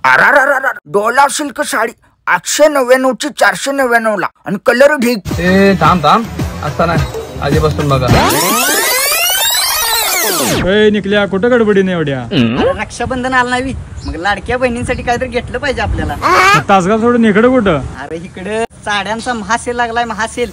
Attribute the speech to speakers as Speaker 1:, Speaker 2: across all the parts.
Speaker 1: अरा डोला सिल्क साडी 899 ची 499 ला आणि कलर ढीक.
Speaker 2: थांब असता नाही आधीपासून बघा.
Speaker 3: निकल्या कुठं गडबडी नाही एवढ्या.
Speaker 4: रक्षाबंधन आला नाही मग लाडक्या बहिणींसाठी काहीतरी घेतलं पाहिजे आपल्याला.
Speaker 3: तासगाव सोडून इकडे कुठं.
Speaker 4: अरे इकडे साड्यांचा महासेल लागलाय महासेल.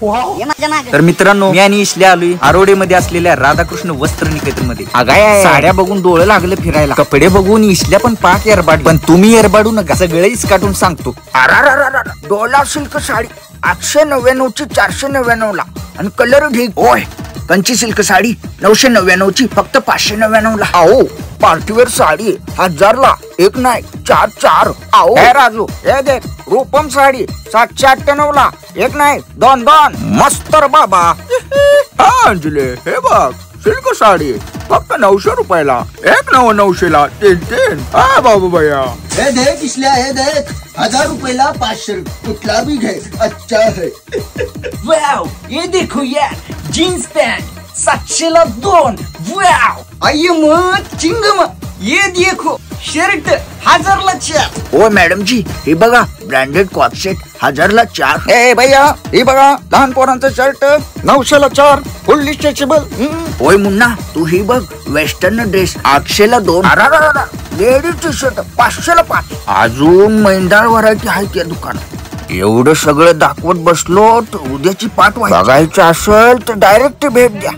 Speaker 1: तर मित्रांनो मी आणि इशल्या आलोय आरोडे मध्ये असलेल्या राधाकृष्ण वस्त्र निकेतन मध्ये. अगाय साड्या बघून डोळे लागले फिरायला, कपडे बघून इशल्या पण पाक एरबाड, पण तुम्ही एरबाडू नका सगळेच काढून सांगतो. अरा डोला सिल्क साडी 899 ची 499 ला आणि कलर ढीक. ओय कंची सिल्क साडी 999 ची फक्त 599 ला. आओ पार्टीवेअर साडी 1000 ला एक नाही 4. आओ हे राजू हे देख रूपम साडी 798 ला एक नाही 2. मस्त रे बाबा. अंजले हे बघ सिल्क साडी फक्त 900 रुपयाला, एक 900 ला 3. हा बाबू भैया
Speaker 5: हे देख इसलिए हे देख 1000 रुपयाला 500 कुठला भी घे अच्छा है.
Speaker 4: वाव ये देखो यार जीन्स पॅन्ट 700 ला 2. वाव आई मग चिंगम ये देखो शर्ट 1000 ला 4.
Speaker 1: ओ मॅडम जी हे बघा ब्रँडेड कॉट सेट 1000 ला 4. ए भैया हे बघा लहान पोरांचं शर्ट 900 ला 4 फुल्ली स्ट्रेचेबल. ओय मुन्ना तू ही बघ वेस्टर्न ड्रेस 800 ला 2. लेडीज टी शर्ट 500 ला 5. अजून मैंदाळ व्हरायटी आहे त्या दुकानात. एवढं सगळं दाखवत बसलो तर उद्याची पाठ बघायचं असेल तर डायरेक्ट भेट द्या.